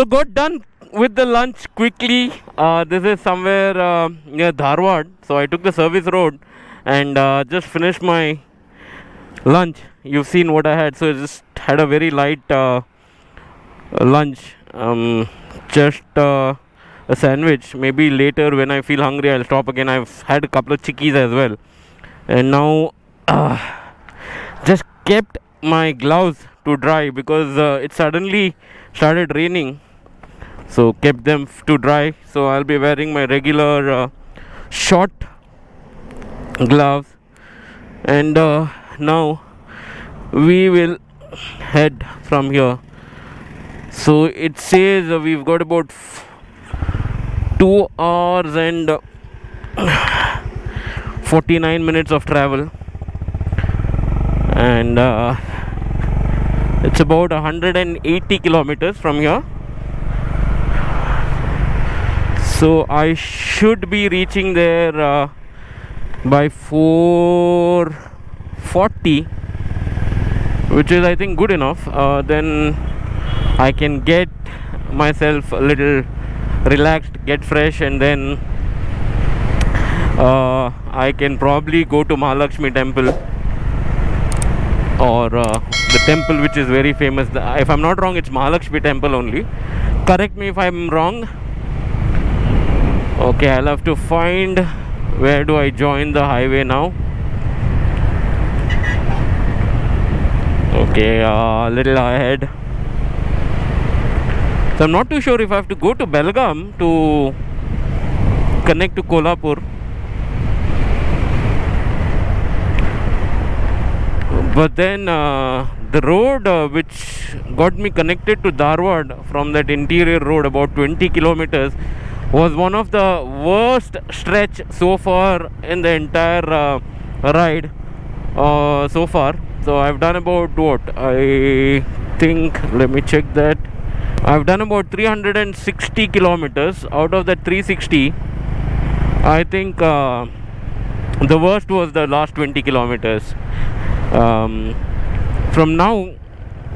So got done with the lunch quickly. This is somewhere near Dharwad. So I took the service road and just finished my lunch. You've seen what I had. So I just had a very light lunch. Just a sandwich. Maybe later when I feel hungry, I'll stop again. I've had a couple of chickies as well. And now just kept my gloves to dry because it suddenly started raining, so kept them to dry. So I'll be wearing my regular short gloves, and now we will head from here. So it says we've got about 2 hours and 49 minutes of travel, and it's about 180 kilometers from here. So I should be reaching there by 4:40, which is I think good enough. Then I can get myself a little relaxed, get fresh, and then I can probably go to Mahalakshmi temple, or the temple which is very famous. If I'm not wrong, it's Mahalakshmi temple only. Correct me if I'm wrong. Okay, I'll have to find where do I join the highway now. Okay, a little ahead. So I'm not too sure if I have to go to Belgaum to connect to Kolhapur. But then the road which got me connected to Dharwad from that interior road, about 20 kilometers, was one of the worst stretch so far in the entire ride so far. So I've done about what? I think, let me check that. I've done about 360 kilometers. Out of that 360, I think the worst was the last 20 kilometers.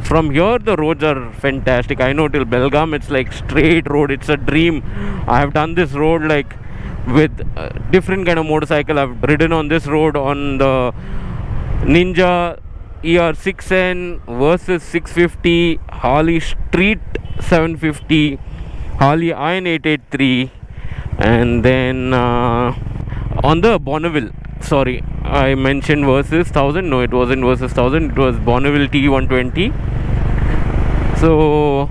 From here the roads are fantastic. I know till Belgaum it's like straight road. It's a dream. I have done this road like with different kind of motorcycle. I've ridden on this road on the Ninja ER6N versus 650, Harley Street 750, Harley Iron 883, and then on the Bonneville. Sorry, I mentioned versus 1000. No, it wasn't versus 1000. It was Bonneville T120. So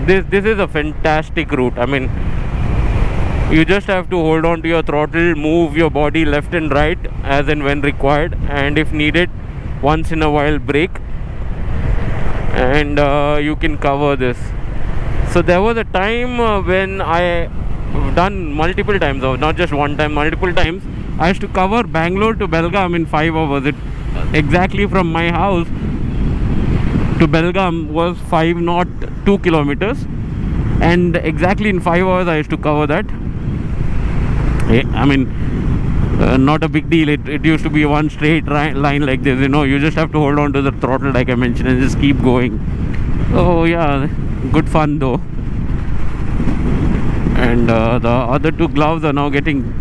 this is a fantastic route. I mean, you just have to hold on to your throttle, move your body left and right as and when required, and if needed, once in a while brake, and you can cover this. So there was a time when I done multiple times, or not just one time, multiple times. I used to cover Bangalore to Belgaum in 5 hours. It exactly from my house to Belgaum was 502 kilometers, and exactly in 5 hours I used to cover that. I mean, not a big deal. It used to be one straight line like this. You just have to hold on to the throttle like I mentioned and just keep going. Oh yeah, good fun though. And the other two gloves are now getting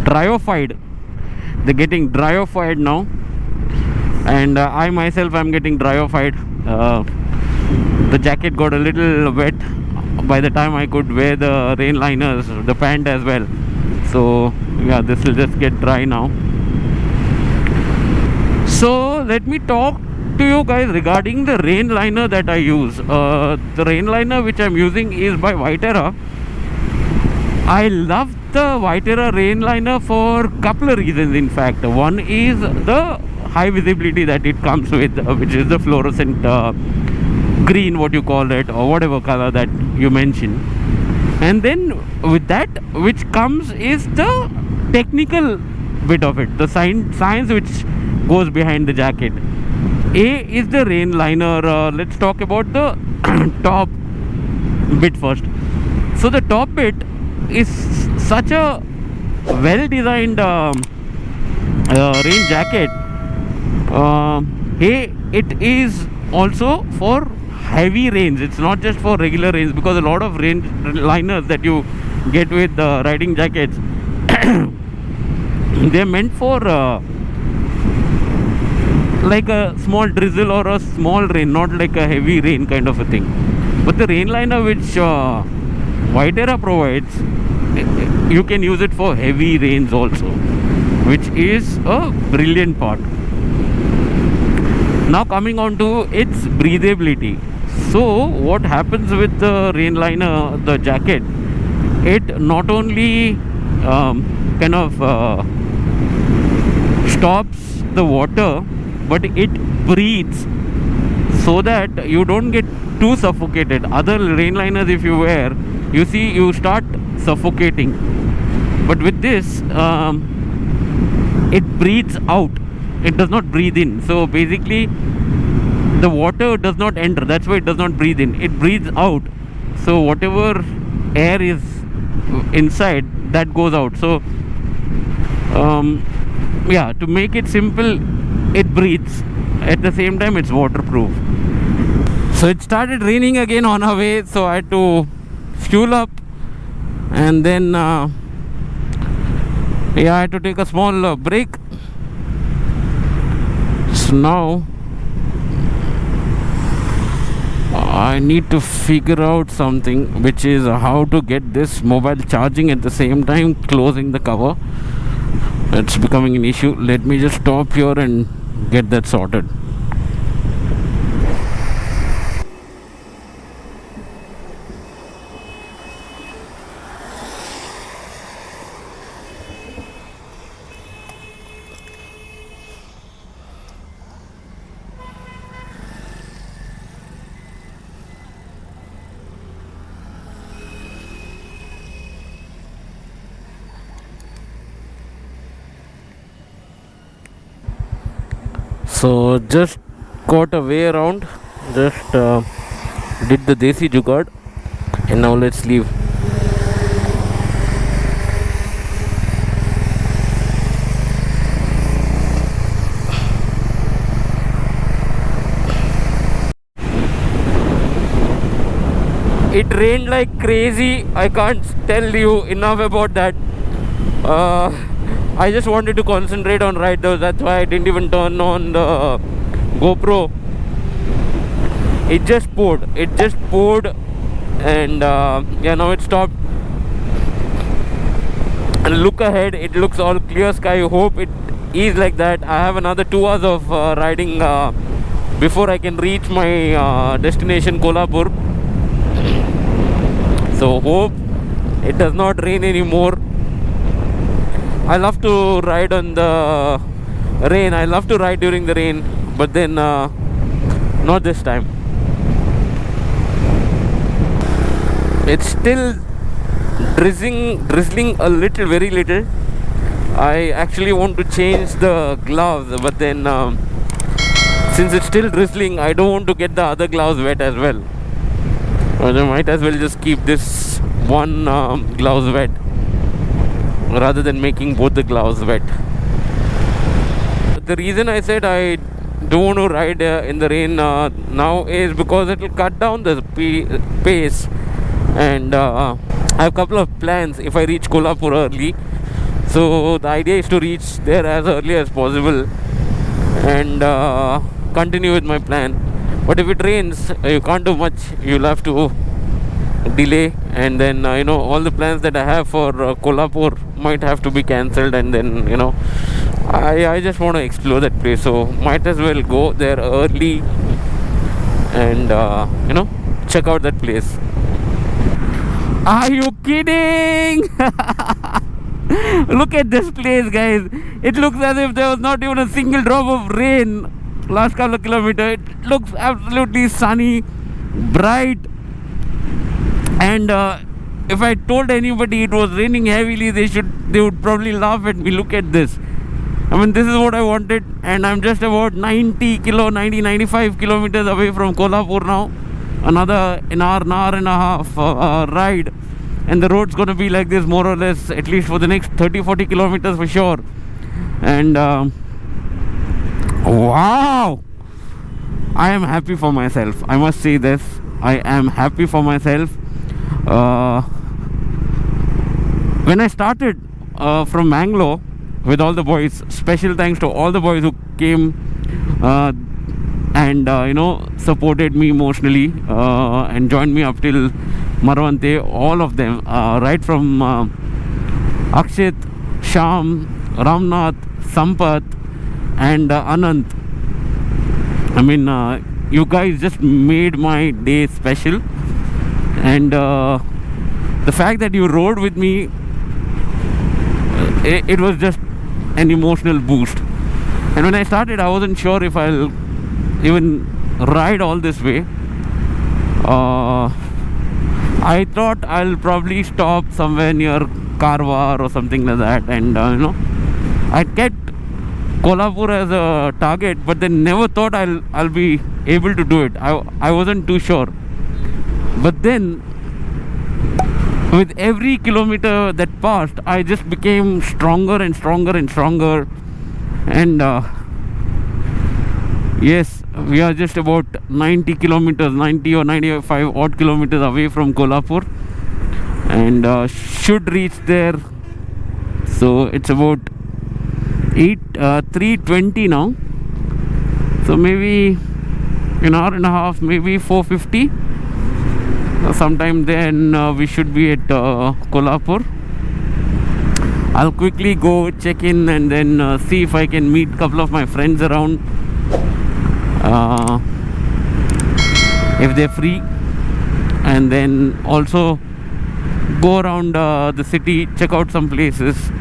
dryified. They're getting dryified now, and I myself am getting dryified. The jacket got a little wet by the time I could wear the rain liners, the pant as well. So yeah, this will just get dry now. So let me talk to you guys regarding the rain liner that I use. The rain liner which I'm using is by Viterra. I love the Viterra rain liner for a couple of reasons. In fact, one is the high visibility that it comes with, which is the fluorescent green, what you call it, or whatever color that you mention. And then with that, which comes is the technical bit of it, the science which goes behind the jacket. A is the rain liner. Let's talk about the top bit first. So the top bit is such a well designed rain jacket. It is also for heavy rains. It's not just for regular rains, because a lot of rain liners that you get with riding jackets, they're meant for like a small drizzle or a small rain, not like a heavy rain kind of a thing. But the rain liner which Vitara provides, you can use it for heavy rains also, which is a brilliant part. Now coming on to its breathability. So what happens with the rain liner, the jacket, it not only kind of stops the water, but it breathes, so that you don't get too suffocated. Other rain liners, if you wear, you see you start suffocating, but with this it breathes out, it does not breathe in. So basically the water does not enter, that's why it does not breathe in, it breathes out. So whatever air is inside, that goes out. So yeah, to make it simple, it breathes, at the same time it's waterproof. So it started raining again on our way, so I had to fuel up, and then yeah, I had to take a small break. So now I need to figure out something, which is how to get this mobile charging at the same time closing the cover. It's becoming an issue. Let me just stop here and get that sorted. So just got a way around, just did the desi jugaad, and now let's leave. It rained like crazy. I can't tell you enough about that. I just wanted to concentrate on ride though, that's why I didn't even turn on the GoPro. It just poured, and yeah, now it stopped. And look ahead, it looks all clear sky. I hope it is like that. I have another 2 hours of riding before I can reach my destination, Kolhapur. So hope it does not rain anymore. I love to ride on the rain. I love to ride during the rain, but then not this time. It's still drizzling a little, very little. I actually want to change the gloves, but then since it's still drizzling, I don't want to get the other gloves wet as well. But I might as well just keep this one gloves wet, rather than making both the gloves wet. The reason I said I don't want to ride in the rain now is because it will cut down the pace, and I have a couple of plans if I reach Kolhapur early. So the idea is to reach there as early as possible and continue with my plan. But if it rains, you can't do much. You'll have to delay, and then all the plans that I have for Kolhapur might have to be cancelled, and then I just want to explore that place, so might as well go there early and check out that place. Are you kidding? Look at this place, guys. It looks as if there was not even a single drop of rain last couple of kilometers. It looks absolutely sunny, bright, and if I told anybody it was raining heavily, they would probably laugh at me. Look at this. I mean, this is what I wanted, and I'm just about 95 kilometers away from Kolhapur now. Another an hour and a half ride, and the road's gonna be like this more or less, at least for the next 30-40 kilometers for sure. And wow, I am happy for myself. I must say this. I am happy for myself. When I started from Mangalore with all the boys, special thanks to all the boys who came and supported me emotionally and joined me up till Marwante. All of them, right from Akshit, Sham, Ramnath, Sampath, and Anant. I mean, you guys just made my day special, and the fact that you rode with me, it was just an emotional boost. And when I started, I wasn't sure if I'll even ride all this way. I thought I'll probably stop somewhere near Karwar or something like that, and I'd get Kolhapur as a target, but then never thought I'll be able to do it. I wasn't too sure. But then with every kilometer that passed, I just became stronger and stronger and stronger. And yes, we are just about 90 kilometers, 90 or 95 odd kilometers away from Kolhapur, and should reach there. So it's about 3:20 now, so maybe an hour and a half, maybe 4:50 sometime. Then we should be at Kolhapur. I'll quickly go check in and then see if I can meet a couple of my friends around, if they're free, and then also go around the city, check out some places.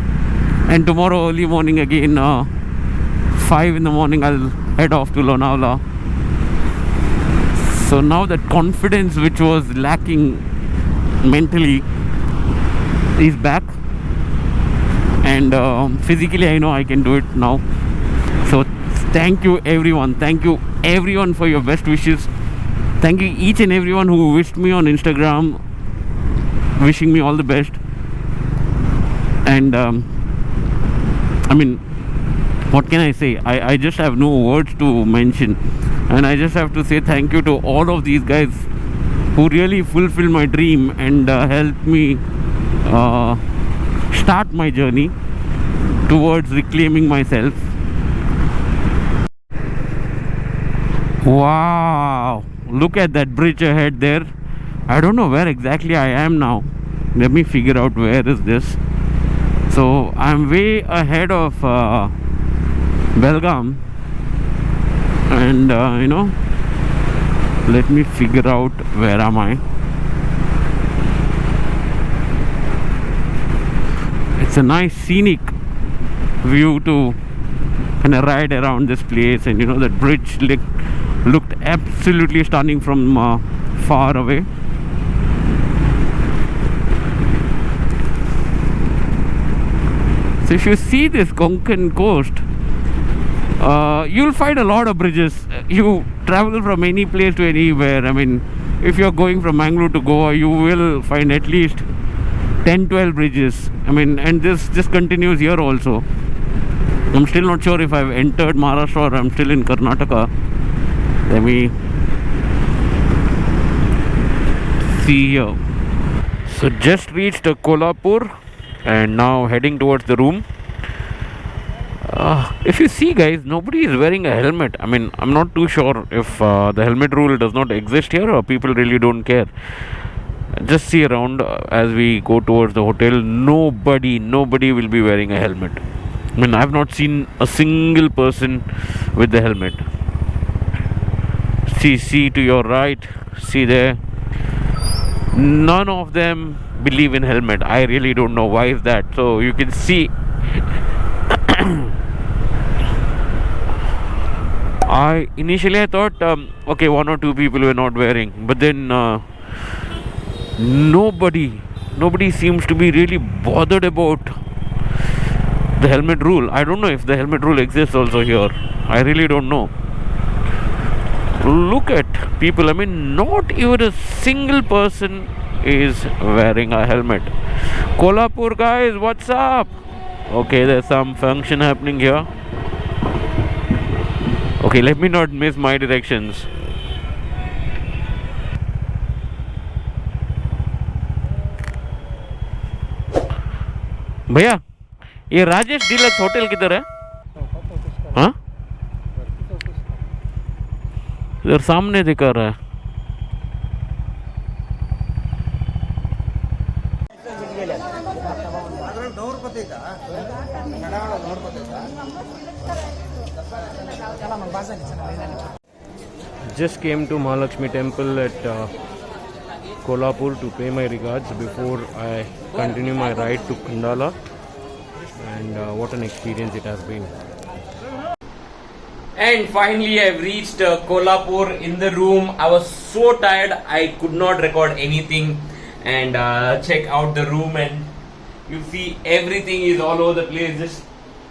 And tomorrow early morning again, 5 in the morning, I'll head off to Lonavala. So now that confidence which was lacking mentally is back, and physically I know I can do it now. So thank you everyone, for your best wishes. Thank you each and everyone who wished me on Instagram, wishing me all the best. And I mean, what can I say? I just have no words to mention, and I just have to say thank you to all of these guys who really fulfill my dream and help me start my journey towards reclaiming myself. Wow, look at that bridge ahead there. I don't know where exactly I am now. Let me figure out where is this. So I'm way ahead of Belgaum, and let me figure out where am I. It's a nice scenic view to kind of ride around this place, and that bridge looked absolutely stunning from far away. So if you see this Konkan coast, you'll find a lot of bridges. You travel from any place to anywhere. I mean, if you're going from Mangalore to Goa, you will find at least 10-12 bridges. I mean, and this just continues here also. I'm still not sure if I've entered Maharashtra or I'm still in Karnataka. Let me see here. So just reached Kolhapur and now heading towards the room. If you see, guys, nobody is wearing a helmet. I mean, I'm not too sure if the helmet rule does not exist here or people really don't care. Just see around as we go towards the hotel. Nobody will be wearing a helmet. I mean, I've not seen a single person with the helmet. See to your right, see there. None of them believe in helmet. I really don't know why is that. So you can see initially I thought okay, one or two people were not wearing, but then nobody seems to be really bothered about the helmet rule. I don't know if the helmet rule exists also here. I really don't know. Look at people. I mean, not even a single person is wearing a helmet. Kolhapur guys, what's up? Okay, there's some function happening here. Okay, let me not miss my directions. भैया ये Rajesh deluxe hotel किधर है? हाँ इधर सामने दिखा रहा है. Just came to Mahalakshmi temple at Kolhapur to pay my regards before I continue my ride to Khandala, and what an experience it has been. And finally I've reached Kolhapur. In the room I was so tired I could not record anything, and check out the room and you see everything is all over the place, just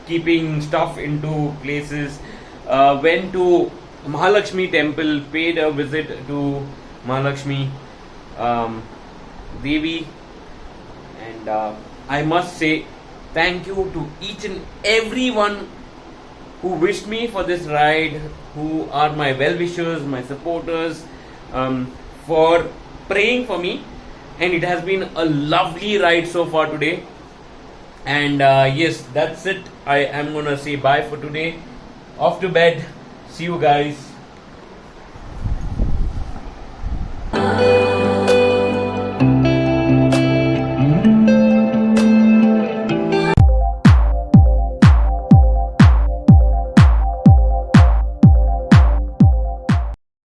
keeping stuff into places. Went to Mahalakshmi temple, paid a visit to Mahalakshmi Devi, and I must say thank you to each and everyone who wished me for this ride, who are my well-wishers, my supporters, for praying for me. And it has been a lovely ride so far today. And yes, that's it. I am gonna say bye for today. Off to bed. See you guys.